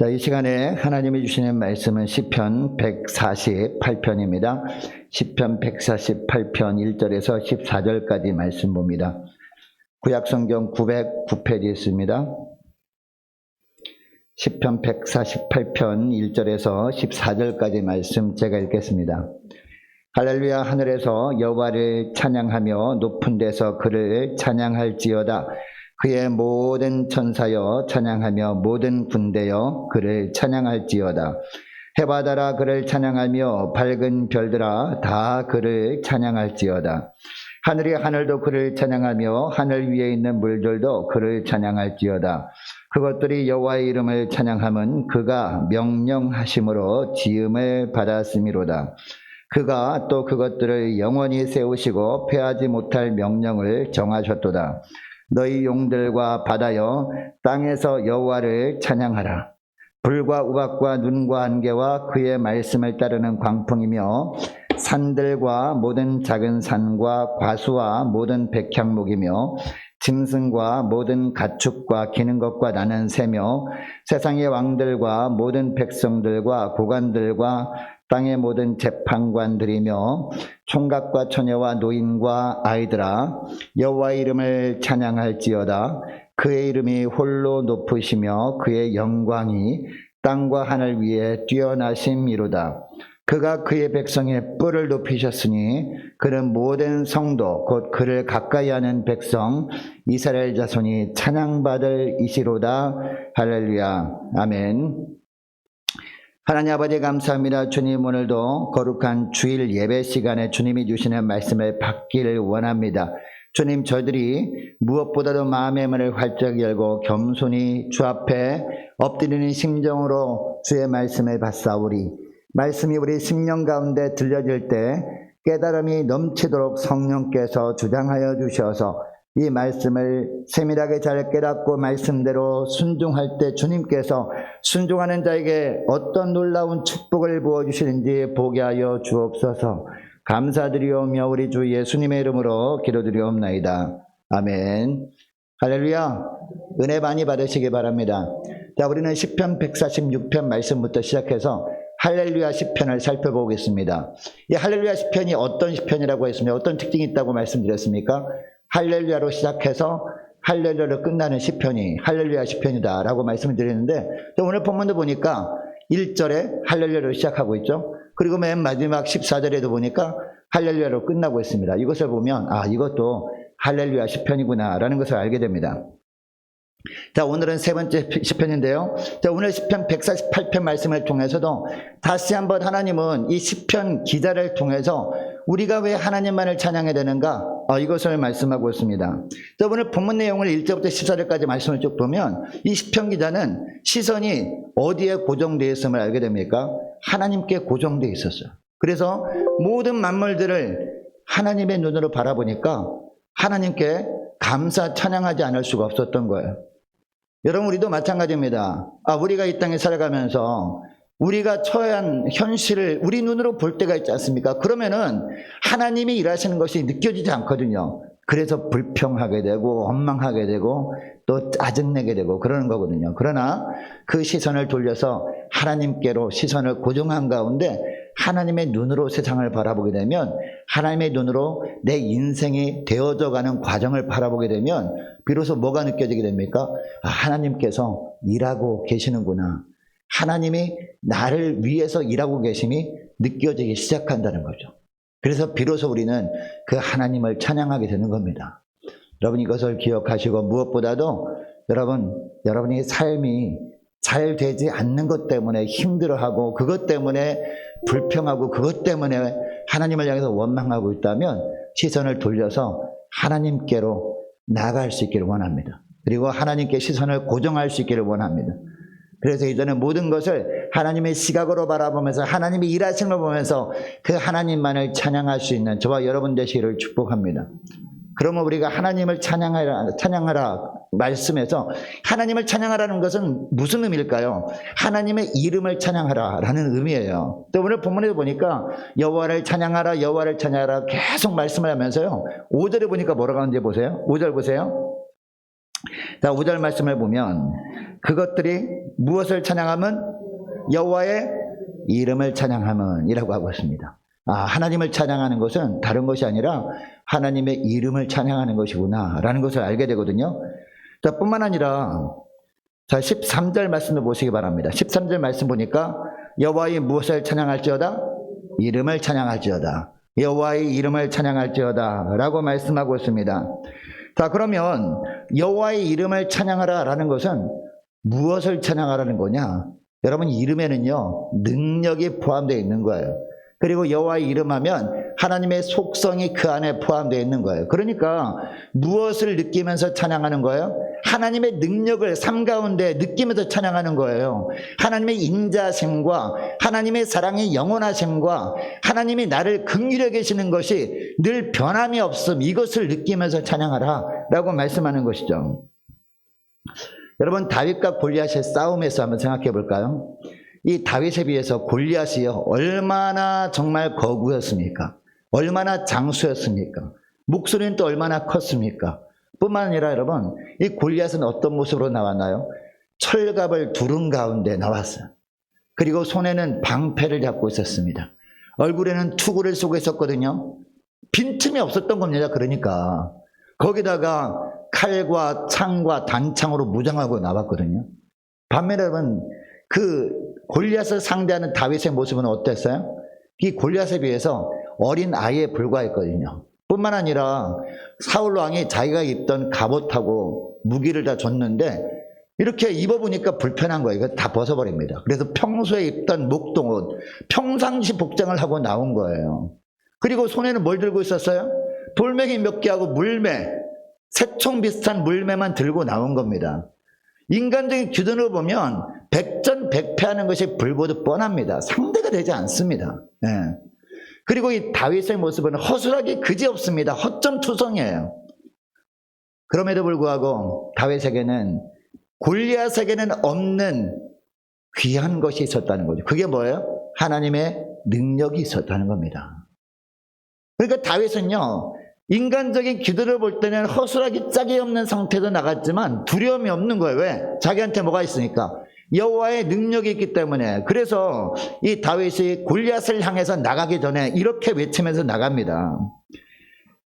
자, 이 시간에 하나님이 주시는 말씀은 시편 148편입니다. 시편 148편 1절에서 14절까지 말씀 봅니다. 구약성경 909페이지에 있습니다. 시편 148편 1절에서 14절까지 말씀 제가 읽겠습니다. 할렐루야. 하늘에서 여호와를 찬양하며 높은 데서 그를 찬양할지어다. 그의 모든 천사여 찬양하며 모든 군대여 그를 찬양할지어다. 해바다라 그를 찬양하며 밝은 별들아 다 그를 찬양할지어다. 하늘이 하늘도 그를 찬양하며 하늘 위에 있는 물들도 그를 찬양할지어다. 그것들이 여호와의 이름을 찬양함은 그가 명령하심으로 지음을 받았음이로다. 그가 또 그것들을 영원히 세우시고 패하지 못할 명령을 정하셨도다. 너희 용들과 바다여 땅에서 여호와를 찬양하라. 불과 우박과 눈과 안개와 그의 말씀을 따르는 광풍이며 산들과 모든 작은 산과 과수와 모든 백향목이며 짐승과 모든 가축과 기는 것과 나는 새며 세상의 왕들과 모든 백성들과 고관들과 땅의 모든 재판관들이며 총각과 처녀와 노인과 아이들아 여호와의 이름을 찬양할지어다. 그의 이름이 홀로 높으시며 그의 영광이 땅과 하늘 위에 뛰어나심이로다. 그가 그의 백성의 뿔을 높이셨으니 그는 모든 성도 곧 그를 가까이하는 백성 이스라엘 자손이 찬양받을 이시로다. 할렐루야. 아멘. 하나님 아버지 감사합니다. 주님, 오늘도 거룩한 주일 예배 시간에 주님이 주시는 말씀을 받기를 원합니다. 주님, 저희들이 무엇보다도 마음의 문을 활짝 열고 겸손히 주 앞에 엎드리는 심정으로 주의 말씀을 받사오리. 말씀이 우리 심령 가운데 들려질 때 깨달음이 넘치도록 성령께서 주장하여 주셔서 이 말씀을 세밀하게 잘 깨닫고 말씀대로 순종할 때 주님께서 순종하는 자에게 어떤 놀라운 축복을 부어주시는지 보게 하여 주옵소서. 감사드리오며 우리 주 예수님의 이름으로 기도드리옵나이다. 아멘. 할렐루야. 은혜 많이 받으시기 바랍니다. 자, 우리는 시편 146편 말씀부터 시작해서 할렐루야 시편을 살펴보겠습니다. 이 할렐루야 시편이 어떤 시편이라고 했습니까? 어떤 특징이 있다고 말씀드렸습니까? 할렐루야로 시작해서 할렐루야로 끝나는 시편이 할렐루야 시편이다 라고 말씀을 드렸는데, 오늘 본문도 보니까 1절에 할렐루야로 시작하고 있죠. 그리고 맨 마지막 14절에도 보니까 할렐루야로 끝나고 있습니다. 이것을 보면 이것도 할렐루야 시편이구나 라는 것을 알게 됩니다. 자, 오늘은 세 번째 시편인데요. 자, 오늘 시편 148편 말씀을 통해서도 다시 한번 하나님은 이 시편 기자를 통해서 우리가 왜 하나님만을 찬양해야 되는가, 이것을 말씀하고 있습니다. 자, 오늘 본문 내용을 1절부터 14절까지 말씀을 쭉 보면 이 시편 기자는 시선이 어디에 고정되어 있음을 알게 됩니까? 하나님께 고정되어 있었어요. 그래서 모든 만물들을 하나님의 눈으로 바라보니까 하나님께 감사 찬양하지 않을 수가 없었던 거예요. 여러분, 우리도 마찬가지입니다. 우리가 이 땅에 살아가면서 우리가 처한 현실을 우리 눈으로 볼 때가 있지 않습니까? 그러면은 하나님이 일하시는 것이 느껴지지 않거든요. 그래서 불평하게 되고 원망하게 되고 또 짜증내게 되고 그러는 거거든요. 그러나 그 시선을 돌려서 하나님께로 시선을 고정한 가운데 하나님의 눈으로 세상을 바라보게 되면, 하나님의 눈으로 내 인생이 되어져 가는 과정을 바라보게 되면 비로소 뭐가 느껴지게 됩니까? 하나님께서 일하고 계시는구나. 하나님이 나를 위해서 일하고 계심이 느껴지기 시작한다는 거죠. 그래서 비로소 우리는 그 하나님을 찬양하게 되는 겁니다. 여러분, 이것을 기억하시고 무엇보다도 여러분이 삶이 잘 되지 않는 것 때문에 힘들어하고 그것 때문에 불평하고 그것 때문에 하나님을 향해서 원망하고 있다면 시선을 돌려서 하나님께로 나아갈 수 있기를 원합니다. 그리고 하나님께 시선을 고정할 수 있기를 원합니다. 그래서 이제는 모든 것을 하나님의 시각으로 바라보면서 하나님이 일하시는 걸 보면서 그 하나님만을 찬양할 수 있는 저와 여러분 되시기를 축복합니다. 그러면 우리가 하나님을 찬양하라 말씀에서 하나님을 찬양하라는 것은 무슨 의미일까요? 하나님의 이름을 찬양하라라는 의미예요. 또 오늘 본문에 보니까 여호와를 찬양하라, 여호와를 찬양하라 계속 말씀을 하면서요. 5절에 보니까 뭐라고 하는지 보세요. 5절 보세요. 자, 5절 말씀을 보면 그것들이 무엇을 찬양하면? 여호와의 이름을 찬양하면 이라고 하고 있습니다. 하나님을 찬양하는 것은 다른 것이 아니라 하나님의 이름을 찬양하는 것이구나 라는 것을 알게 되거든요. 자, 뿐만 아니라 자, 13절 말씀도 보시기 바랍니다. 13절 말씀 보니까 여호와의 무엇을 찬양할지어다? 이름을 찬양할지어다. 여호와의 이름을 찬양할지어다 라고 말씀하고 있습니다. 자, 그러면 여호와의 이름을 찬양하라 라는 것은 무엇을 찬양하라는 거냐? 여러분, 이름에는요 능력이 포함되어 있는 거예요. 그리고 여호와의 이름하면 하나님의 속성이 그 안에 포함되어 있는 거예요. 그러니까 무엇을 느끼면서 찬양하는 거예요? 하나님의 능력을 삶 가운데 느끼면서 찬양하는 거예요. 하나님의 인자심과 하나님의 사랑의 영원하심과 하나님이 나를 긍휼히 계시는 것이 늘 변함이 없음, 이것을 느끼면서 찬양하라 라고 말씀하는 것이죠. 여러분, 다윗과 골리앗의 싸움에서 한번 생각해 볼까요? 이 다윗에 비해서 골리앗이요 얼마나 정말 거구였습니까? 얼마나 장수였습니까? 목소리는 또 얼마나 컸습니까? 뿐만 아니라 여러분, 이 골리앗은 어떤 모습으로 나왔나요? 철갑을 두른 가운데 나왔어요. 그리고 손에는 방패를 잡고 있었습니다. 얼굴에는 투구를 쓰고 있었거든요. 빈틈이 없었던 겁니다. 그러니까 거기다가 칼과 창과 단창으로 무장하고 나왔거든요. 반면에 여러분, 그 골리앗을 상대하는 다윗의 모습은 어땠어요? 이 골리앗에 비해서 어린 아이에 불과했거든요. 뿐만 아니라 사울 왕이 자기가 입던 갑옷하고 무기를 다 줬는데 이렇게 입어보니까 불편한 거예요. 이거 다 벗어버립니다. 그래서 평소에 입던 목동옷, 평상시 복장을 하고 나온 거예요. 그리고 손에는 뭘 들고 있었어요? 돌멩이 몇 개하고 물매, 새총 비슷한 물매만 들고 나온 겁니다. 인간적인 기준으로 보면 백전백패하는 것이 불보듯 뻔합니다. 상대가 되지 않습니다. 네. 그리고 이 다윗의 모습은 허술하기 그지없습니다. 허점투성이에요. 그럼에도 불구하고 다윗에게는 골리앗에게는 없는 귀한 것이 있었다는 거죠. 그게 뭐예요? 하나님의 능력이 있었다는 겁니다. 그러니까 다윗은요, 인간적인 기도를 볼 때는 허술하기 짝이 없는 상태도 나갔지만 두려움이 없는 거예요. 왜? 자기한테 뭐가 있으니까. 여호와의 능력이 있기 때문에. 그래서 이 다윗이 골리앗을 향해서 나가기 전에 이렇게 외치면서 나갑니다.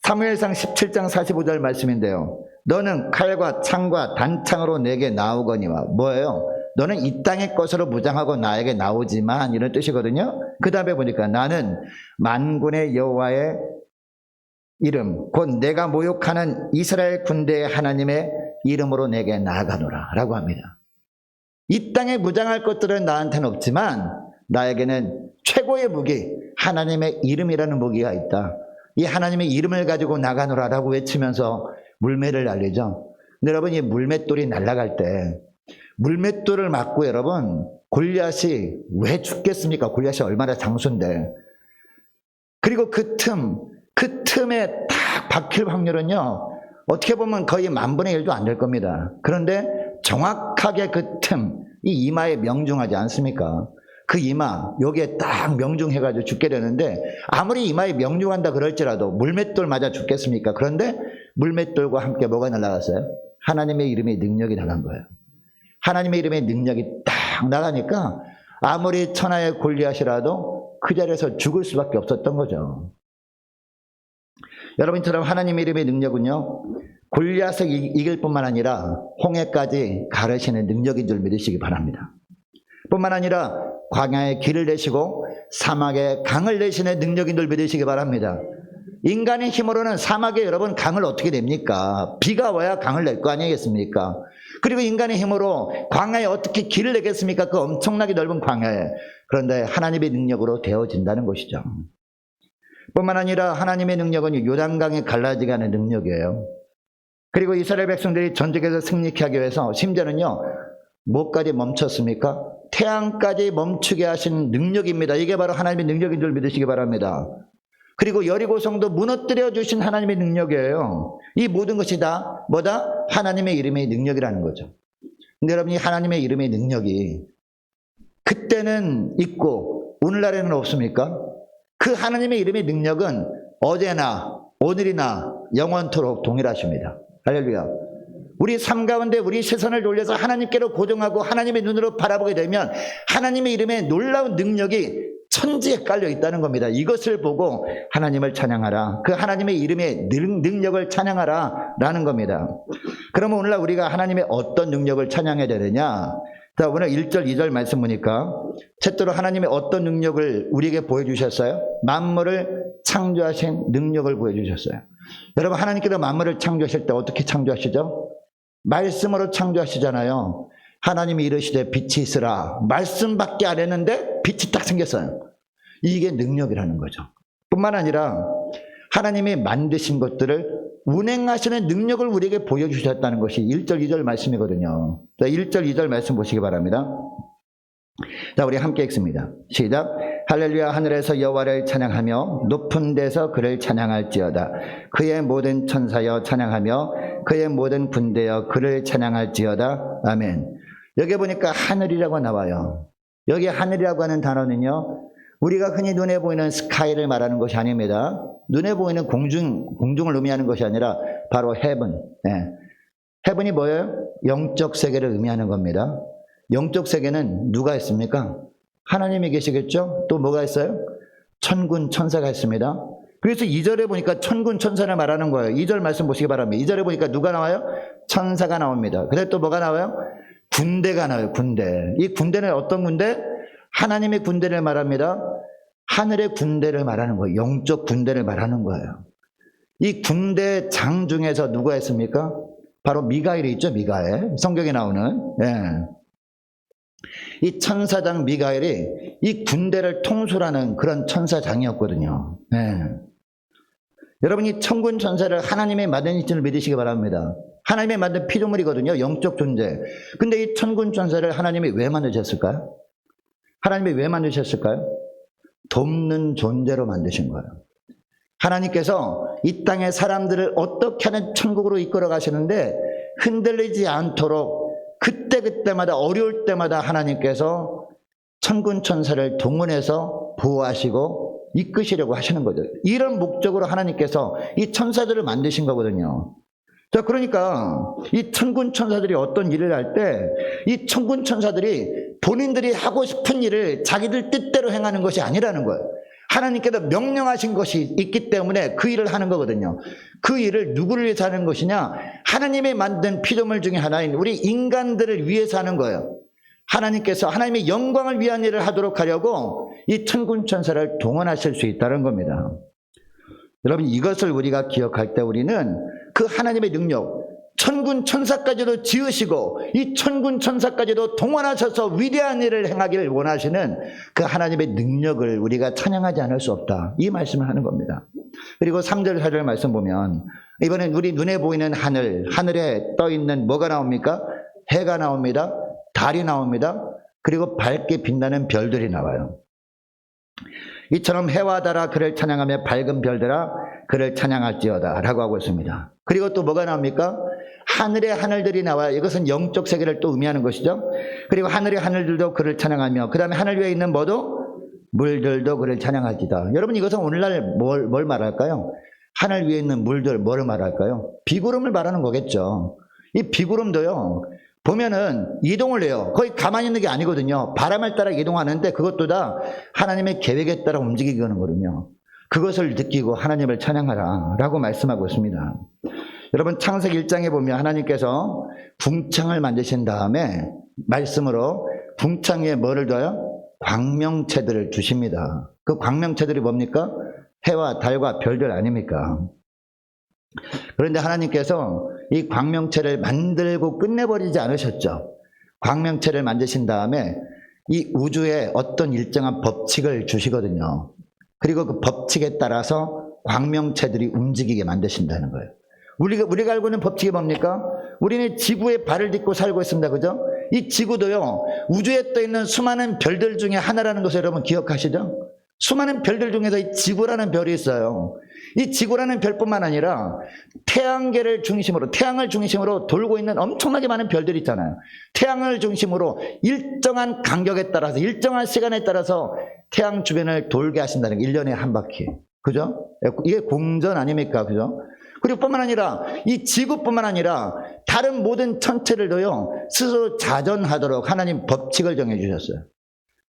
사무엘상 17장 45절 말씀인데요. 너는 칼과 창과 단창으로 내게 나오거니와. 뭐예요? 너는 이 땅의 것으로 무장하고 나에게 나오지만, 이런 뜻이거든요. 그 다음에 보니까 나는 만군의 여호와의 이름, 곧 내가 모욕하는 이스라엘 군대의 하나님의 이름으로 내게 나아가노라 라고 합니다. 이 땅에 무장할 것들은 나한테는 없지만 나에게는 최고의 무기, 하나님의 이름이라는 무기가 있다. 이 하나님의 이름을 가지고 나가노라 라고 외치면서 물매를 날리죠. 근데 여러분, 이 물맷돌이 날아갈 때 물맷돌을 맞고 여러분, 골리앗이 왜 죽겠습니까? 골리앗이 얼마나 장수인데. 그리고 그 틈에 딱 박힐 확률은요, 어떻게 보면 거의 10,000분의 1도 안 될 겁니다. 그런데 정확하게 그 틈, 이 이마에 명중하지 않습니까? 그 이마, 여기에 딱 명중해가지고 죽게 되는데, 아무리 이마에 명중한다 그럴지라도 물맷돌 맞아 죽겠습니까? 그런데 물맷돌과 함께 뭐가 날아갔어요? 하나님의 이름의 능력이 나간 거예요. 하나님의 이름의 능력이 딱 나가니까 아무리 천하의 골리앗이라도 그 자리에서 죽을 수밖에 없었던 거죠. 여러분처럼 하나님의 이름의 능력은요, 골리앗을 이길 뿐만 아니라 홍해까지 가르시는 능력인 줄 믿으시기 바랍니다. 뿐만 아니라 광야에 길을 내시고 사막에 강을 내시는 능력인 줄 믿으시기 바랍니다. 인간의 힘으로는 사막에 여러분 강을 어떻게 냅니까? 비가 와야 강을 낼 거 아니겠습니까? 그리고 인간의 힘으로 광야에 어떻게 길을 내겠습니까? 그 엄청나게 넓은 광야에. 그런데 하나님의 능력으로 되어진다는 것이죠. 뿐만 아니라 하나님의 능력은 요단강에 갈라지게 하는 능력이에요. 그리고 이스라엘 백성들이 전쟁에서 승리케 하기 위해서 심지어는요, 뭐까지 멈췄습니까? 태양까지 멈추게 하신 능력입니다. 이게 바로 하나님의 능력인 줄 믿으시기 바랍니다. 그리고 여리고성도 무너뜨려 주신 하나님의 능력이에요. 이 모든 것이 다 뭐다? 하나님의 이름의 능력이라는 거죠. 근데 여러분, 이 하나님의 이름의 능력이 그때는 있고 오늘날에는 없습니까? 그 하나님의 이름의 능력은 어제나 오늘이나 영원토록 동일하십니다. 할렐루야. 우리 삶 가운데 우리 시선을 돌려서 하나님께로 고정하고 하나님의 눈으로 바라보게 되면 하나님의 이름에 놀라운 능력이 천지에 깔려 있다는 겁니다. 이것을 보고 하나님을 찬양하라. 그 하나님의 이름의 능력을 찬양하라 라는 겁니다. 그러면 오늘날 우리가 하나님의 어떤 능력을 찬양해야 되느냐? 자, 오늘 1절 2절 말씀 보니까 첫째로 하나님의 어떤 능력을 우리에게 보여주셨어요? 만물을 창조하신 능력을 보여주셨어요. 여러분, 하나님께서 만물을 창조하실 때 어떻게 창조하시죠? 말씀으로 창조하시잖아요. 하나님이 이르시되 빛이 있으라. 말씀밖에 안 했는데 빛이 딱 생겼어요. 이게 능력이라는 거죠. 뿐만 아니라 하나님이 만드신 것들을 운행하시는 능력을 우리에게 보여주셨다는 것이 1절 2절 말씀이거든요. 자, 1절 2절 말씀 보시기 바랍니다. 자, 우리 함께 읽습니다. 시작. 할렐루야. 하늘에서 여호와를 찬양하며 높은 데서 그를 찬양할지어다. 그의 모든 천사여 찬양하며 그의 모든 군대여 그를 찬양할지어다. 아멘. 여기 보니까 하늘이라고 나와요. 여기 하늘이라고 하는 단어는요, 우리가 흔히 눈에 보이는 스카이를 말하는 것이 아닙니다. 눈에 보이는 공중을 의미하는 것이 아니라 바로 헤븐. 헤븐이 뭐예요? 영적 세계를 의미하는 겁니다. 영적 세계는 누가 있습니까? 하나님이 계시겠죠? 또 뭐가 있어요? 천군 천사가 있습니다. 그래서 2절에 보니까 천군 천사를 말하는 거예요. 2절 말씀 보시기 바랍니다. 2절에 보니까 누가 나와요? 천사가 나옵니다. 그다음에 또 뭐가 나와요? 군대가 나와요. 군대. 이 군대는 어떤 군대? 하나님의 군대를 말합니다. 하늘의 군대를 말하는 거예요. 영적 군대를 말하는 거예요. 이 군대 장 중에서 누가 있습니까? 바로 미가엘이 있죠. 미가엘. 성경에 나오는. 이 천사장 미가엘이 이 군대를 통솔하는 그런 천사장이었거든요. 여러분, 이 천군 천사를 하나님의 만든 줄 믿으시기 바랍니다. 하나님의 만든 피조물이거든요. 영적 존재. 근데 이 천군 천사를 하나님이 왜 만드셨을까요? 하나님이 왜 만드셨을까요? 돕는 존재로 만드신 거예요. 하나님께서 이 땅의 사람들을 어떻게 하는 천국으로 이끌어 가시는데 흔들리지 않도록 그때그때마다 어려울 때마다 하나님께서 천군 천사를 동원해서 보호하시고 이끄시려고 하시는 거죠. 이런 목적으로 하나님께서 이 천사들을 만드신 거거든요. 자, 그러니까 이 천군 천사들이 어떤 일을 할 때 이 천군 천사들이 본인들이 하고 싶은 일을 자기들 뜻대로 행하는 것이 아니라는 거예요. 하나님께서 명령하신 것이 있기 때문에 그 일을 하는 거거든요. 그 일을 누구를 위해서 하는 것이냐? 하나님이 만든 피조물 중에 하나인 우리 인간들을 위해서 하는 거예요. 하나님께서 하나님의 영광을 위한 일을 하도록 하려고 이 천군 천사를 동원하실 수 있다는 겁니다. 여러분, 이것을 우리가 기억할 때 우리는 그 하나님의 능력, 천군 천사까지도 지으시고 이 천군 천사까지도 동원하셔서 위대한 일을 행하기를 원하시는 그 하나님의 능력을 우리가 찬양하지 않을 수 없다. 이 말씀을 하는 겁니다. 그리고 3절 4절 말씀 보면 이번엔 우리 눈에 보이는 하늘에 떠 있는 뭐가 나옵니까? 해가 나옵니다. 달이 나옵니다. 그리고 밝게 빛나는 별들이 나와요. 이처럼 해와 달아 그를 찬양하며 밝은 별들아 그를 찬양할지어다 라고 하고 있습니다. 그리고 또 뭐가 나옵니까? 하늘의 하늘들이 나와요. 이것은 영적 세계를 또 의미하는 것이죠. 그리고 하늘의 하늘들도 그를 찬양하며 그 다음에 하늘 위에 있는 뭐도? 물들도 그를 찬양할지다. 여러분, 이것은 오늘날 뭘 말할까요? 하늘 위에 있는 물들 뭐를 말할까요? 비구름을 말하는 거겠죠. 이 비구름도요, 보면은 이동을 해요. 거의 가만히 있는 게 아니거든요. 바람을 따라 이동하는데 그것도 다 하나님의 계획에 따라 움직이게 하는 거거든요. 그것을 느끼고 하나님을 찬양하라 라고 말씀하고 있습니다. 여러분, 창세기 1장에 보면 하나님께서 궁창을 만드신 다음에 말씀으로 궁창 위에 뭐를 둬요? 광명체들을 두십니다. 그 광명체들이 뭡니까? 해와 달과 별들 아닙니까? 그런데 하나님께서 이 광명체를 만들고 끝내버리지 않으셨죠. 광명체를 만드신 다음에 이 우주에 어떤 일정한 법칙을 주시거든요. 그리고 그 법칙에 따라서 광명체들이 움직이게 만드신다는 거예요. 우리가 알고 있는 법칙이 뭡니까? 우리는 지구에 발을 딛고 살고 있습니다. 그죠? 이 지구도요, 우주에 떠 있는 수많은 별들 중에 하나라는 것을 여러분 기억하시죠? 수많은 별들 중에서 이 지구라는 별이 있어요. 이 지구라는 별뿐만 아니라 태양계를 중심으로, 태양을 중심으로 돌고 있는 엄청나게 많은 별들이 있잖아요. 태양을 중심으로 일정한 간격에 따라서, 일정한 시간에 따라서 태양 주변을 돌게 하신다는 게 1년에 한 바퀴. 그죠? 이게 공전 아닙니까? 그죠? 그리고 뿐만 아니라 이 지구뿐만 아니라 다른 모든 천체들도요, 스스로 자전하도록 하나님 법칙을 정해주셨어요.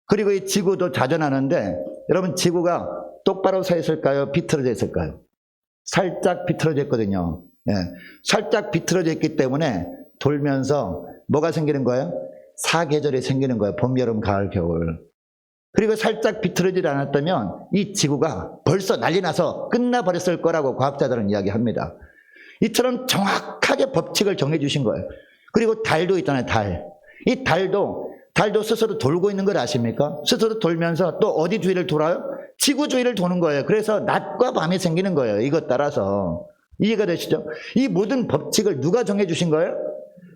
그리고 이 지구도 자전하는데, 여러분 지구가 똑바로 서 있을까요? 비틀어져 있을까요? 살짝 비틀어져 있거든요. 예, 살짝 비틀어져 있기 때문에 돌면서 뭐가 생기는 거예요? 사계절이 생기는 거예요. 봄, 여름, 가을, 겨울. 그리고 살짝 비틀어지지 않았다면 이 지구가 벌써 난리 나서 끝나버렸을 거라고 과학자들은 이야기합니다. 이처럼 정확하게 법칙을 정해주신 거예요. 그리고 달도 있잖아요, 달. 이 달도 스스로 돌고 있는 걸 아십니까? 스스로 돌면서 또 어디 주위를 돌아요? 지구 주위를 도는 거예요. 그래서 낮과 밤이 생기는 거예요. 이것 따라서. 이해가 되시죠? 이 모든 법칙을 누가 정해주신 거예요?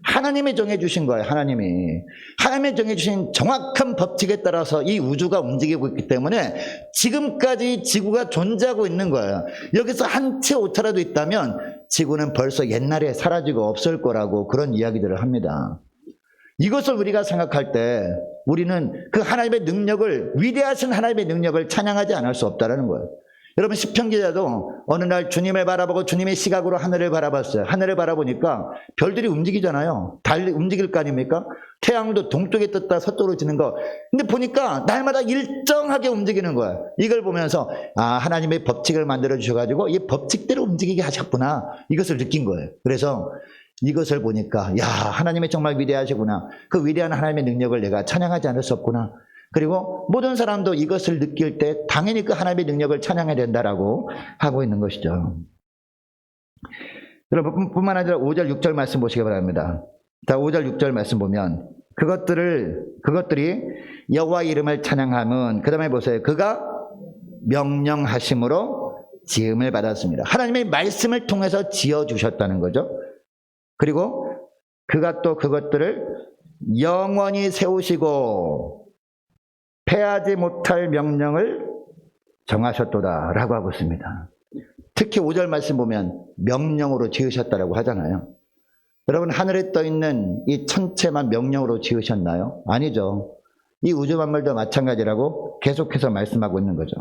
하나님이 정해주신 거예요. 하나님이 정해주신 정확한 법칙에 따라서 이 우주가 움직이고 있기 때문에 지금까지 지구가 존재하고 있는 거예요. 여기서 한 채 오차라도 있다면 지구는 벌써 옛날에 사라지고 없을 거라고 그런 이야기들을 합니다. 이것을 우리가 생각할 때 우리는 그 하나님의 능력을, 위대하신 하나님의 능력을 찬양하지 않을 수 없다는 거예요. 여러분 시편 기자도 어느 날 주님을 바라보고 주님의 시각으로 하늘을 바라봤어요. 하늘을 바라보니까 별들이 움직이잖아요. 달리 움직일 거 아닙니까? 태양도 동쪽에 떴다 서쪽으로 지는 거. 근데 보니까 날마다 일정하게 움직이는 거예요. 이걸 보면서 하나님의 법칙을 만들어 주셔가지고 이 법칙대로 움직이게 하셨구나, 이것을 느낀 거예요. 그래서 이것을 보니까 하나님이 정말 위대하시구나, 그 위대한 하나님의 능력을 내가 찬양하지 않을 수 없구나. 그리고 모든 사람도 이것을 느낄 때 당연히 그 하나님의 능력을 찬양해야 된다라고 하고 있는 것이죠. 여러분 뿐만 아니라 5절 6절 말씀 보시기 바랍니다. 자, 5절 6절 말씀 보면 그것들이 여호와 이름을 찬양함은, 그 다음에 보세요. 그가 명령하심으로 지음을 받았습니다. 하나님의 말씀을 통해서 지어주셨다는 거죠. 그리고 그가 또 그것들을 영원히 세우시고 패하지 못할 명령을 정하셨도다 라고 하고 있습니다. 특히 5절 말씀 보면 명령으로 지으셨다라고 하잖아요. 여러분 하늘에 떠있는 이 천체만 명령으로 지으셨나요? 아니죠. 이 우주 만물도 마찬가지라고 계속해서 말씀하고 있는 거죠.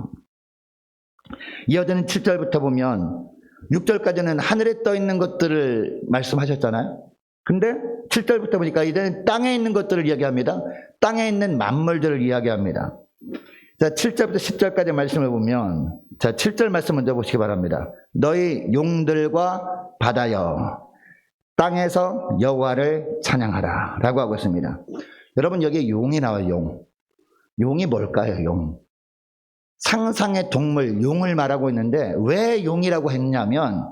이어지는 7절부터 보면 6절까지는 하늘에 떠있는 것들을 말씀하셨잖아요. 근데 7절부터 보니까 이제는 땅에 있는 것들을 이야기합니다. 땅에 있는 만물들을 이야기합니다. 자, 7절부터 10절까지 말씀을 보면, 자, 7절 말씀 먼저 보시기 바랍니다. 너희 용들과 바다여 땅에서 여호와를 찬양하라 라고 하고 있습니다. 여러분 여기 용이 나와요. 용이 뭘까요? 용. 상상의 동물 용을 말하고 있는데 왜 용이라고 했냐면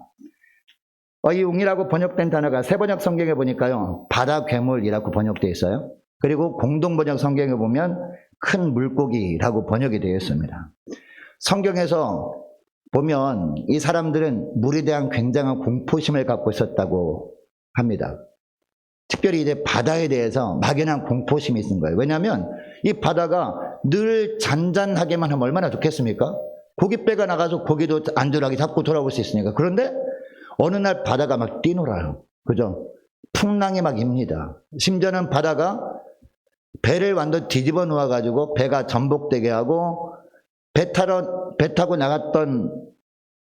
이 용이라고 번역된 단어가 새번역 성경에 보니까요, 바다 괴물이라고 번역되어 있어요. 그리고 공동번역 성경에 보면 큰 물고기라고 번역이 되어 있습니다. 성경에서 보면 이 사람들은 물에 대한 굉장한 공포심을 갖고 있었다고 합니다. 특별히 이제 바다에 대해서 막연한 공포심이 있는 거예요. 왜냐하면 이 바다가 늘 잔잔하게만 하면 얼마나 좋겠습니까? 고깃배가 나가서 고기도 안전하게 잡고 돌아올 수 있으니까. 그런데 어느 날 바다가 막 뛰놀아요. 그죠? 풍랑이 막 입니다. 심지어는 바다가 배를 완전 뒤집어 놓아가지고 배가 전복되게 하고 배 타고 나갔던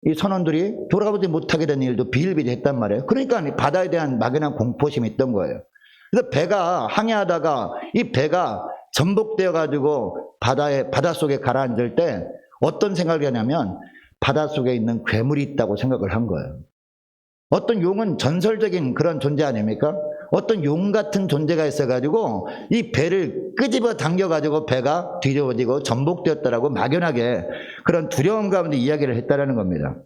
이 선원들이 돌아가보지 못하게 된 일도 비일비재했단 말이에요. 그러니까 바다에 대한 막연한 공포심이 있던 거예요. 그래서 배가 항해하다가 이 배가 전복되어가지고 바닷속에 가라앉을 때 어떤 생각을 하냐면 바닷속에 있는 괴물이 있다고 생각을 한 거예요. 어떤 용은 전설적인 그런 존재 아닙니까? 어떤 용 같은 존재가 있어가지고 이 배를 끄집어 당겨가지고 배가 뒤집어지고 전복되었다라고 막연하게 그런 두려움 가운데 이야기를 했다라는 겁니다.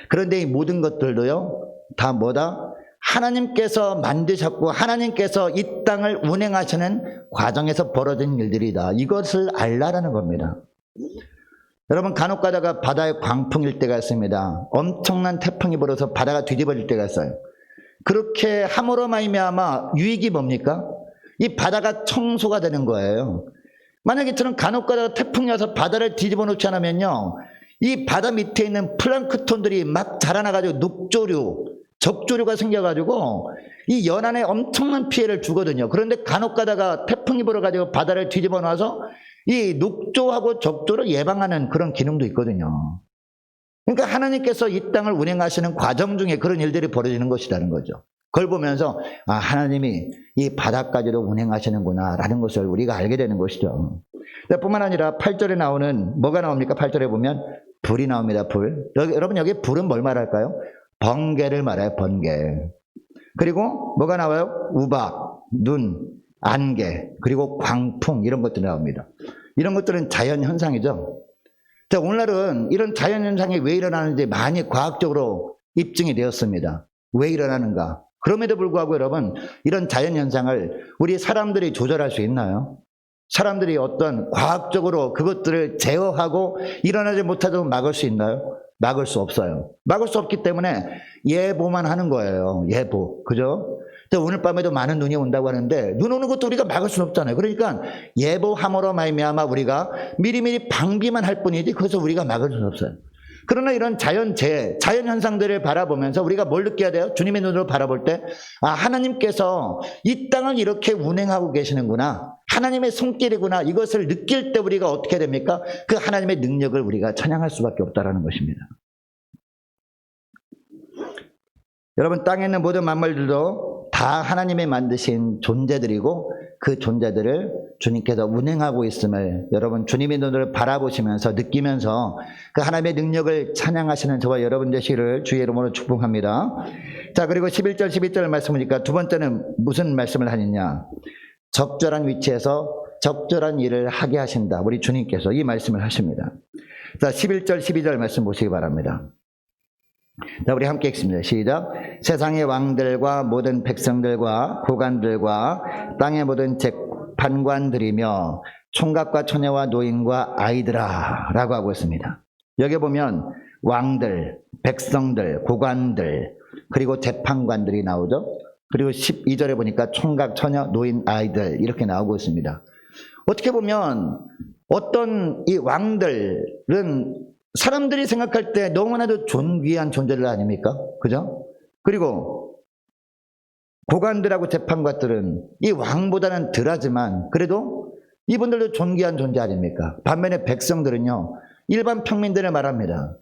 그런데 이 모든 것들도요, 다 뭐다? 하나님께서 만드셨고 하나님께서 이 땅을 운행하시는 과정에서 벌어진 일들이다. 이것을 알라라는 겁니다. 여러분 간혹 가다가 바다에 광풍일 때가 있습니다. 엄청난 태풍이 불어서 바다가 뒤집어질 때가 있어요. 그렇게 함으로 말미암아 유익이 뭡니까? 이 바다가 청소가 되는 거예요. 만약에 저는 간혹 가다가 태풍이 와서 바다를 뒤집어 놓지 않으면요, 이 바다 밑에 있는 플랑크톤들이 막 자라나가지고 녹조류, 적조류가 생겨가지고 이 연안에 엄청난 피해를 주거든요. 그런데 간혹 가다가 태풍이 불어가지고 바다를 뒤집어 놔서 이 녹조하고 적조를 예방하는 그런 기능도 있거든요. 그러니까 하나님께서 이 땅을 운행하시는 과정 중에 그런 일들이 벌어지는 것이라는 거죠. 그걸 보면서 아, 하나님이 이 바다까지도 운행하시는구나 라는 것을 우리가 알게 되는 것이죠. 뿐만 아니라 8절에 나오는 뭐가 나옵니까? 8절에 보면 불이 나옵니다. 불. 여러분 여기 불은 뭘 말할까요? 번개를 말해요. 번개. 그리고 뭐가 나와요? 우박, 눈, 안개, 그리고 광풍 이런 것들이 나옵니다. 이런 것들은 자연현상이죠. 자, 오늘날은 이런 자연현상이 왜 일어나는지 많이 과학적으로 입증이 되었습니다. 왜 일어나는가? 그럼에도 불구하고 여러분, 이런 자연현상을 우리 사람들이 조절할 수 있나요? 사람들이 어떤 과학적으로 그것들을 제어하고 일어나지 못하도록 막을 수 있나요? 막을 수 없어요. 막을 수 없기 때문에 예보만 하는 거예요. 예보. 그죠? 오늘 밤에도 많은 눈이 온다고 하는데 눈 오는 것도 우리가 막을 수는 없잖아요. 그러니까 예보함으로 말미암아 우리가 미리미리 방비만 할 뿐이지 그것을 우리가 막을 수는 없어요. 그러나 이런 자연재해, 자연현상들을 바라보면서 우리가 뭘 느껴야 돼요? 주님의 눈으로 바라볼 때 아, 하나님께서 이 땅을 이렇게 운행하고 계시는구나. 하나님의 손길이구나. 이것을 느낄 때 우리가 어떻게 됩니까? 그 하나님의 능력을 우리가 찬양할 수밖에 없다는 것입니다. 여러분 땅에 있는 모든 만물들도 다 하나님이 만드신 존재들이고 그 존재들을 주님께서 운행하고 있음을 여러분 주님의 눈으로 바라보시면서 느끼면서 그 하나님의 능력을 찬양하시는 저와 여러분 되시기를 주의 이름으로 축복합니다. 자, 그리고 11절 12절 말씀 보니까 두 번째는 무슨 말씀을 하느냐? 적절한 위치에서 적절한 일을 하게 하신다. 우리 주님께서 이 말씀을 하십니다. 자, 11절 12절 말씀 보시기 바랍니다. 자, 우리 함께 읽습니다. 시작. 세상의 왕들과 모든 백성들과 고관들과 땅의 모든 재판관들이며 총각과 처녀와 노인과 아이들아 라고 하고 있습니다. 여기 보면 왕들, 백성들, 고관들 그리고 재판관들이 나오죠. 그리고 12절에 보니까 총각, 처녀, 노인, 아이들 이렇게 나오고 있습니다. 어떻게 보면 어떤 이 왕들은 사람들이 생각할 때 너무나도 존귀한 존재들 아닙니까? 그죠? 그리고 고관들하고 재판관들은 이 왕보다는 덜하지만 그래도 이분들도 존귀한 존재 아닙니까? 반면에 백성들은요, 일반 평민들을 말합니다.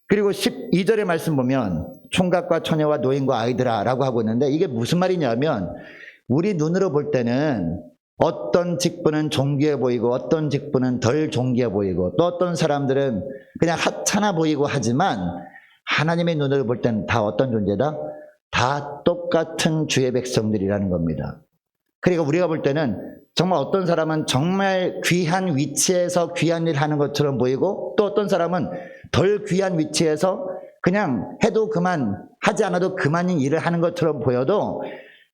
그리고 12절의 말씀 보면 총각과 처녀와 노인과 아이들아 라고 하고 있는데 이게 무슨 말이냐면 우리 눈으로 볼 때는 어떤 직분은 존귀해 보이고 어떤 직분은 덜 존귀해 보이고 또 어떤 사람들은 그냥 하찮아 보이고 하지만 하나님의 눈으로 볼 때는 다 어떤 존재다? 다 똑같은 주의 백성들이라는 겁니다. 그리고 우리가 볼 때는 정말 어떤 사람은 정말 귀한 위치에서 귀한 일 하는 것처럼 보이고 또 어떤 사람은 덜 귀한 위치에서 그냥 해도 그만 하지 않아도 그만인 일을 하는 것처럼 보여도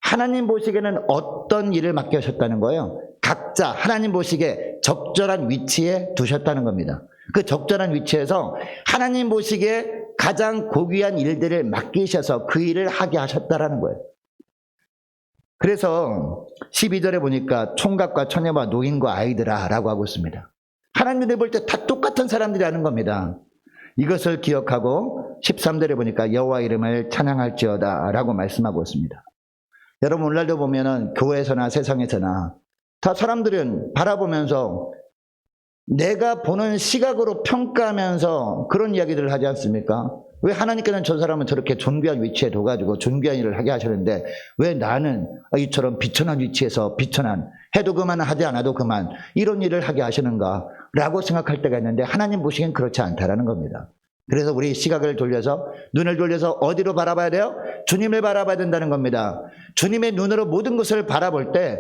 하나님 보시기에는 어떤 일을 맡겨셨다는 거예요? 각자 하나님 보시기에 적절한 위치에 두셨다는 겁니다. 그 적절한 위치에서 하나님 보시기에 가장 고귀한 일들을 맡기셔서 그 일을 하게 하셨다는 거예요. 그래서 12절에 보니까 총각과 처녀와 노인과 아이들아 라고 하고 있습니다. 하나님을 볼 때 다 똑같은 사람들이라는 겁니다. 이것을 기억하고 13절에 보니까 여호와 이름을 찬양할지어다 라고 말씀하고 있습니다. 여러분 오늘날도 보면은 교회에서나 세상에서나 다 사람들은 바라보면서 내가 보는 시각으로 평가하면서 그런 이야기들을 하지 않습니까? 왜 하나님께서는 저 사람은 저렇게 존귀한 위치에 둬가지고 존귀한 일을 하게 하시는데 왜 나는 이처럼 비천한 위치에서 비천한 해도 그만 하지 않아도 그만 이런 일을 하게 하시는가 라고 생각할 때가 있는데 하나님 보시기엔 그렇지 않다라는 겁니다. 그래서 우리 시각을 돌려서 눈을 돌려서 어디로 바라봐야 돼요? 주님을 바라봐야 된다는 겁니다. 주님의 눈으로 모든 것을 바라볼 때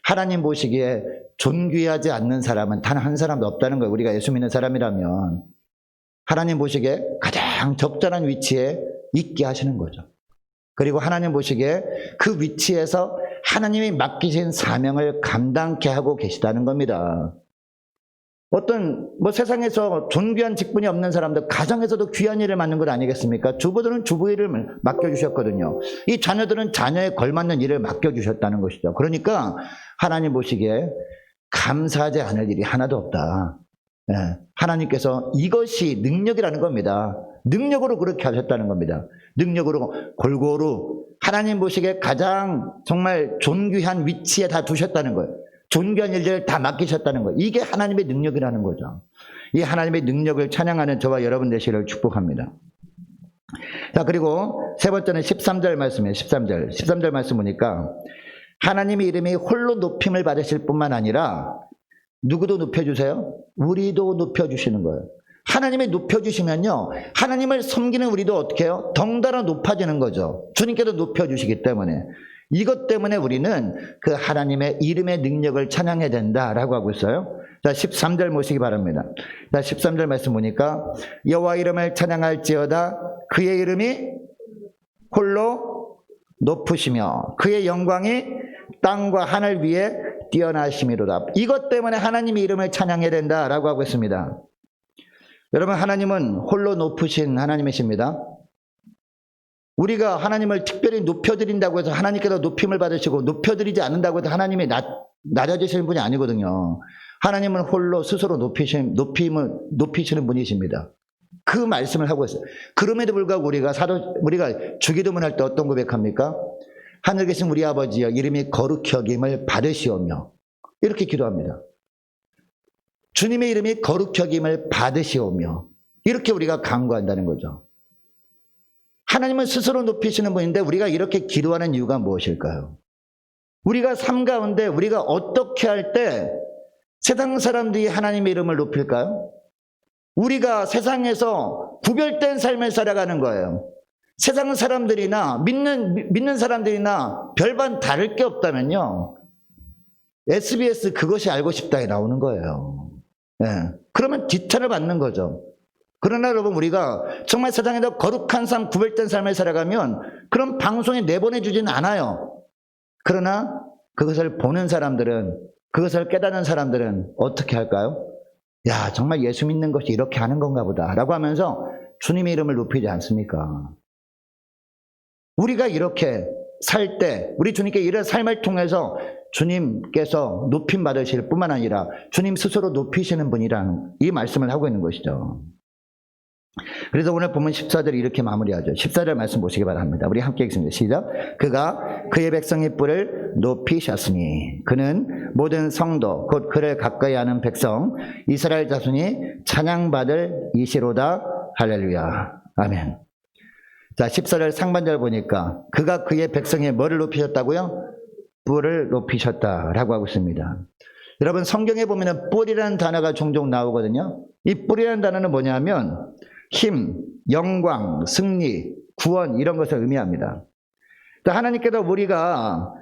하나님 보시기에 존귀하지 않는 사람은 단 한 사람도 없다는 거예요. 우리가 예수 믿는 사람이라면 하나님 보시기에 가장 적절한 위치에 있게 하시는 거죠. 그리고 하나님 보시기에 그 위치에서 하나님이 맡기신 사명을 감당케 하고 계시다는 겁니다. 어떤 세상에서 존귀한 직분이 없는 사람들 가정에서도 귀한 일을 맡는 것 아니겠습니까? 주부들은 주부 일을 맡겨주셨거든요. 이 자녀들은 자녀에 걸맞는 일을 맡겨주셨다는 것이죠. 그러니까 하나님 보시기에 감사하지 않을 일이 하나도 없다. 예, 하나님께서 이것이 능력이라는 겁니다. 능력으로 그렇게 하셨다는 겁니다. 능력으로 골고루 하나님 보시기에 가장 정말 존귀한 위치에 다 두셨다는 거예요. 존귀한 일들을 다 맡기셨다는 거예요. 이게 하나님의 능력이라는 거죠. 이 하나님의 능력을 찬양하는 저와 여러분 되시기를 축복합니다. 자, 그리고 세 번째는 13절 말씀이에요. 13절 말씀 보니까 하나님의 이름이 홀로 높임을 받으실 뿐만 아니라 누구도 높여주세요? 우리도 높여주시는 거예요. 하나님이 높여주시면요, 하나님을 섬기는 우리도 어떻게 해요? 덩달아 높아지는 거죠. 주님께서 높여주시기 때문에. 이것 때문에 우리는 그 하나님의 이름의 능력을 찬양해야 된다라고 하고 있어요. 자, 13절 모시기 바랍니다. 자, 13절 말씀 보니까 여호와 이름을 찬양할지어다 그의 이름이 홀로 높으시며 그의 영광이 땅과 하늘 위에 뛰어나심이로다. 이것 때문에 하나님의 이름을 찬양해야 된다라고 하고 있습니다. 여러분, 하나님은 홀로 높으신 하나님이십니다. 우리가 하나님을 특별히 높여드린다고 해서 하나님께서 높임을 받으시고 높여드리지 않는다고 해서 하나님이 낮아지시는 분이 아니거든요. 하나님은 홀로 스스로 높이시는 분이십니다. 그 말씀을 하고 있어요. 그럼에도 불구하고 우리가 주기도문 할 때 어떤 고백합니까? 하늘 계신 우리 아버지여 이름이 거룩히 여김을 받으시오며 이렇게 기도합니다. 주님의 이름이 거룩히 여김을 받으시오며 이렇게 우리가 간구한다는 거죠. 하나님은 스스로 높이시는 분인데 우리가 이렇게 기도하는 이유가 무엇일까요? 우리가 삶 가운데 우리가 어떻게 할 때 세상 사람들이 하나님의 이름을 높일까요? 우리가 세상에서 구별된 삶을 살아가는 거예요. 세상 사람들이나 믿는 사람들이나 별반 다를 게 없다면요, SBS 그것이 알고 싶다에 나오는 거예요. 네. 그러면 뒷탄을 받는 거죠. 그러나 여러분, 우리가 정말 세상에서 거룩한 삶, 구별된 삶을 살아가면 그런 방송에 내보내주지는 않아요. 그러나 그것을 보는 사람들은, 그것을 깨닫는 사람들은 어떻게 할까요? 야, 정말 예수 믿는 것이 이렇게 하는 건가 보다 라고 하면서 주님의 이름을 높이지 않습니까? 우리가 이렇게 살 때 우리 주님께 이런 삶을 통해서 주님께서 높임 받으실 뿐만 아니라 주님 스스로 높이시는 분이라는 이 말씀을 하고 있는 것이죠. 그래서 오늘 본문 14절이 이렇게 마무리하죠. 14절 말씀 보시기 바랍니다. 우리 함께 읽습니다. 시작. 그가 그의 백성의 뿔을 높이셨으니 그는 모든 성도 곧 그를 가까이 하는 백성 이스라엘 자손이 찬양받을 이시로다. 할렐루야. 아멘. 자, 14절 상반절 보니까 그가 그의 백성의 뭐를 높이셨다고요? 뿔을 높이셨다라고 하고 있습니다. 여러분, 성경에 보면 뿔이라는 단어가 종종 나오거든요. 이 뿔이라는 단어는 뭐냐면 힘, 영광, 승리, 구원 이런 것을 의미합니다. 하나님께서 우리가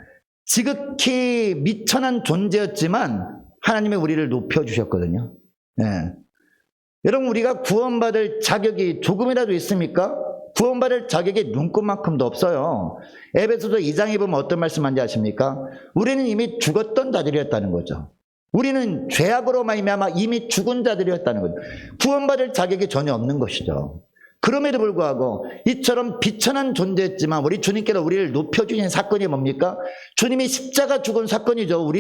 지극히 미천한 존재였지만 하나님이 우리를 높여주셨거든요. 네. 여러분, 우리가 구원받을 자격이 조금이라도 있습니까? 구원받을 자격이 눈꼽만큼도 없어요. 에베소서 2장에 보면 어떤 말씀하는지 아십니까? 우리는 이미 죽었던 자들이었다는 거죠. 우리는 죄악으로 말미암아 이미 죽은 자들이었다는 거죠. 구원받을 자격이 전혀 없는 것이죠. 그럼에도 불구하고 이처럼 비천한 존재였지만 우리 주님께서 우리를 높여주신 사건이 뭡니까? 주님이 십자가 죽은 사건이죠.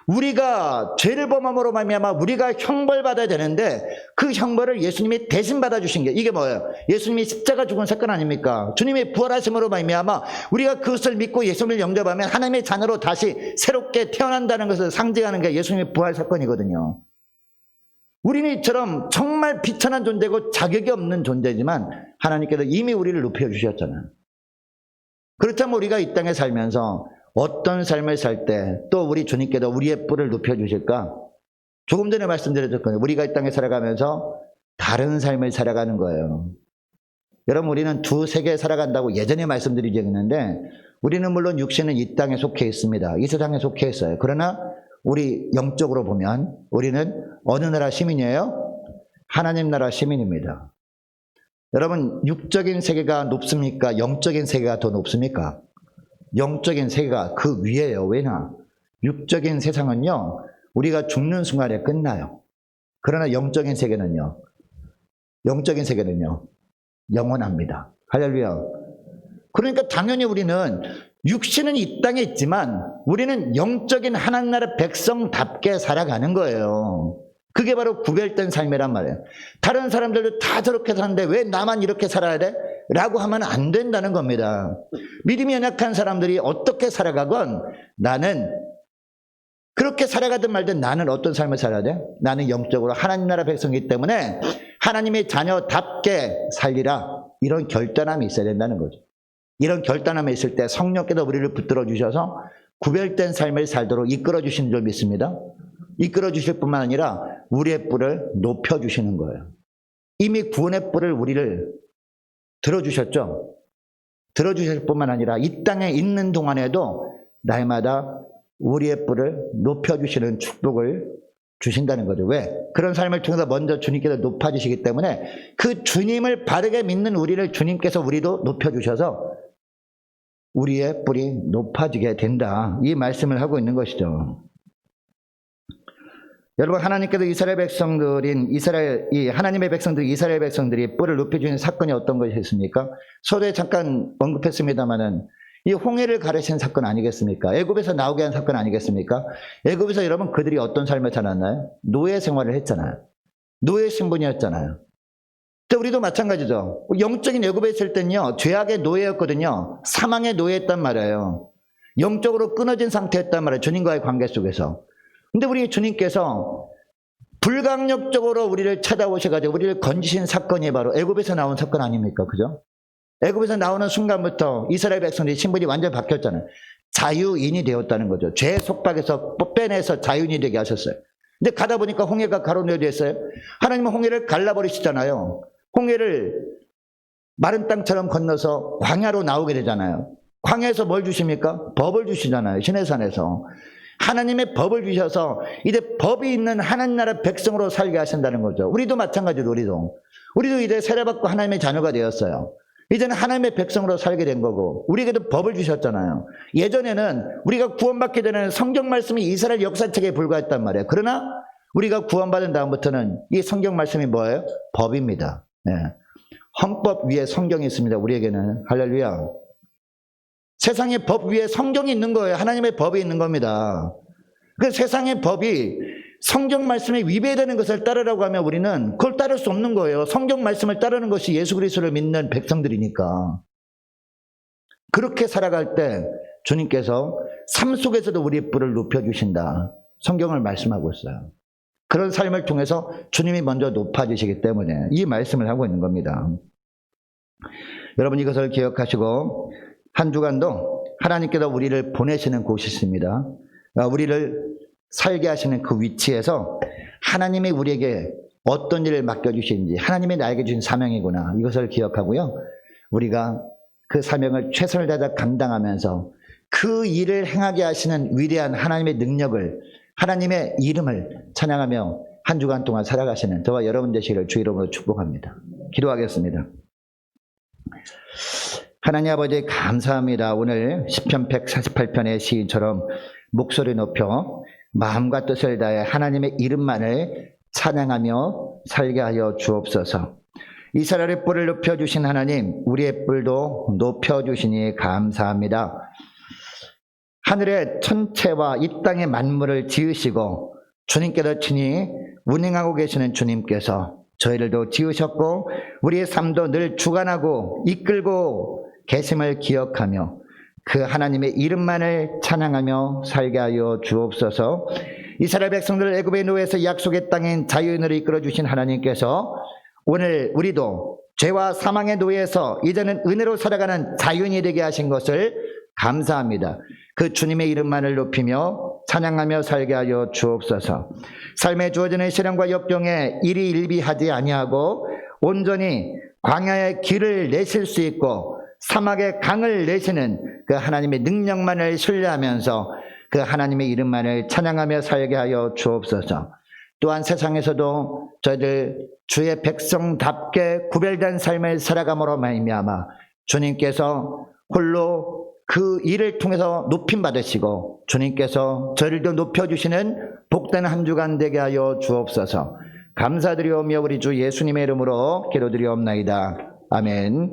우리가 죄를 범함으로 말미암아 우리가 형벌받아야 되는데 그 형벌을 예수님이 대신 받아주신 게 이게 뭐예요? 예수님이 십자가 죽은 사건 아닙니까? 주님의 부활하심으로 말미암아 우리가 그것을 믿고 예수님을 영접하면 하나님의 자녀로 다시 새롭게 태어난다는 것을 상징하는 게 예수님의 부활 사건이거든요. 우리는 이처럼 정말 비천한 존재고 자격이 없는 존재지만 하나님께서 이미 우리를 높여주셨잖아요. 그렇다면 우리가 이 땅에 살면서 어떤 삶을 살 때 또 우리 주님께서 우리의 뿔을 높여주실까? 조금 전에 말씀드렸거든요. 우리가 이 땅에 살아가면서 다른 삶을 살아가는 거예요. 여러분, 우리는 두 세계에 살아간다고 예전에 말씀드린 적이 있는데 우리는 물론 육신은 이 땅에 속해 있습니다. 이 세상에 속해 있어요. 그러나 우리 영적으로 보면 우리는 어느 나라 시민이에요? 하나님 나라 시민입니다. 여러분, 육적인 세계가 높습니까? 영적인 세계가 더 높습니까? 영적인 세계가 그 위에요. 왜냐? 육적인 세상은요, 우리가 죽는 순간에 끝나요. 그러나 영적인 세계는요 영원합니다. 할렐루야. 그러니까 당연히 우리는 육신은 이 땅에 있지만 우리는 영적인 하나님 나라 백성답게 살아가는 거예요. 그게 바로 구별된 삶이란 말이에요. 다른 사람들도 다 저렇게 사는데 왜 나만 이렇게 살아야 돼? 라고 하면 안 된다는 겁니다. 믿음이 연약한 사람들이 어떻게 살아가건 나는 그렇게 살아가든 말든 나는 어떤 삶을 살아야 돼? 나는 영적으로 하나님 나라 백성이기 때문에 하나님의 자녀답게 살리라. 이런 결단함이 있어야 된다는 거죠. 이런 결단함이 있을 때 성령께서 우리를 붙들어 주셔서 구별된 삶을 살도록 이끌어 주시는 줄 믿습니다. 이끌어 주실 뿐만 아니라 우리의 뿔을 높여 주시는 거예요. 이미 구원의 뿔을 우리를 들어주셨죠. 들어주실 뿐만 아니라 이 땅에 있는 동안에도 날마다 우리의 뿔을 높여주시는 축복을 주신다는 거죠. 왜? 그런 삶을 통해서 먼저 주님께서 높아지시기 때문에 그 주님을 바르게 믿는 우리를 주님께서 우리도 높여주셔서 우리의 뿔이 높아지게 된다. 이 말씀을 하고 있는 것이죠. 여러분, 하나님께서 이스라엘 백성들인 하나님의 백성들, 이스라엘 백성들이 뿔을 높여주는 사건이 어떤 것이 있습니까? 서두에 잠깐 언급했습니다마는 이 홍해를 가르친 사건 아니겠습니까? 애굽에서 나오게 한 사건 아니겠습니까? 애굽에서 여러분 그들이 어떤 삶을 살았나요? 노예 생활을 했잖아요. 노예 신분이었잖아요. 우리도 마찬가지죠. 영적인 애굽에 있을 때는요, 죄악의 노예였거든요. 사망의 노예였단 말이에요. 영적으로 끊어진 상태였단 말이에요. 주님과의 관계 속에서. 근데 우리 주님께서 불강력적으로 우리를 찾아오셔가지고 우리를 건지신 사건이 바로 애굽에서 나온 사건 아닙니까? 그죠? 애굽에서 나오는 순간부터 이스라엘 백성들이 신분이 완전히 바뀌었잖아요. 자유인이 되었다는 거죠. 죄 속박에서 빼내서 자유인이 되게 하셨어요. 근데 가다 보니까 홍해가 가로내려 있어요. 하나님은 홍해를 갈라버리시잖아요. 홍해를 마른 땅처럼 건너서 광야로 나오게 되잖아요. 광야에서 뭘 주십니까? 법을 주시잖아요. 시내산에서. 하나님의 법을 주셔서 이제 법이 있는 하나님 나라 백성으로 살게 하신다는 거죠. 우리도 마찬가지로 우리도 이제 세례받고 하나님의 자녀가 되었어요. 이제는 하나님의 백성으로 살게 된 거고 우리에게도 법을 주셨잖아요. 예전에는 우리가 구원받게 되는 성경 말씀이 이스라엘 역사책에 불과했단 말이에요. 그러나 우리가 구원받은 다음부터는 이 성경 말씀이 뭐예요? 법입니다. 네. 헌법 위에 성경이 있습니다. 우리에게는. 할렐루야. 세상의 법 위에 성경이 있는 거예요. 하나님의 법이 있는 겁니다. 그 세상의 법이 성경 말씀에 위배되는 것을 따르라고 하면 우리는 그걸 따를 수 없는 거예요. 성경 말씀을 따르는 것이 예수 그리스도를 믿는 백성들이니까. 그렇게 살아갈 때 주님께서 삶 속에서도 우리의 뿔을 높여주신다. 성경을 말씀하고 있어요. 그런 삶을 통해서 주님이 먼저 높아지시기 때문에 이 말씀을 하고 있는 겁니다. 여러분 이것을 기억하시고 한 주간도 하나님께서 우리를 보내시는 곳이 있습니다. 우리를 살게 하시는 그 위치에서 하나님이 우리에게 어떤 일을 맡겨주시는지 하나님이 나에게 주신 사명이구나 이것을 기억하고요. 우리가 그 사명을 최선을 다해 감당하면서 그 일을 행하게 하시는 위대한 하나님의 능력을 하나님의 이름을 찬양하며 한 주간 동안 살아가시는 저와 여러분 되시기를 주 이름으로 축복합니다. 기도하겠습니다. 하나님 아버지 감사합니다. 오늘 시편 148편의 시인처럼 목소리 높여 마음과 뜻을 다해 하나님의 이름만을 찬양하며 살게 하여 주옵소서. 이스라엘의 뿔을 높여주신 하나님, 우리의 뿔도 높여주시니 감사합니다. 하늘의 천체와 이 땅의 만물을 지으시고 주님께서 친히 운행하고 계시는 주님께서 저희들도 지으셨고 우리의 삶도 늘 주관하고 이끌고 계심을 기억하며 그 하나님의 이름만을 찬양하며 살게 하여 주옵소서. 이스라엘 백성들을 애굽의 노예에서 약속의 땅인 자유인으로 이끌어주신 하나님께서 오늘 우리도 죄와 사망의 노예에서 이제는 은혜로 살아가는 자유인이 되게 하신 것을 감사합니다. 그 주님의 이름만을 높이며 찬양하며 살게 하여 주옵소서. 삶에 주어지는 시련과 역경에 일희일비하지 아니하고 온전히 광야의 길을 내실 수 있고 사막의 강을 내시는 그 하나님의 능력만을 신뢰하면서 그 하나님의 이름만을 찬양하며 살게 하여 주옵소서. 또한 세상에서도 저희들 주의 백성답게 구별된 삶을 살아감으로 말미암아 주님께서 홀로 그 일을 통해서 높임 받으시고 주님께서 저희들도 높여주시는 복된 한 주간 되게 하여 주옵소서. 감사드리오며 우리 주 예수님의 이름으로 기도드리옵나이다. 아멘.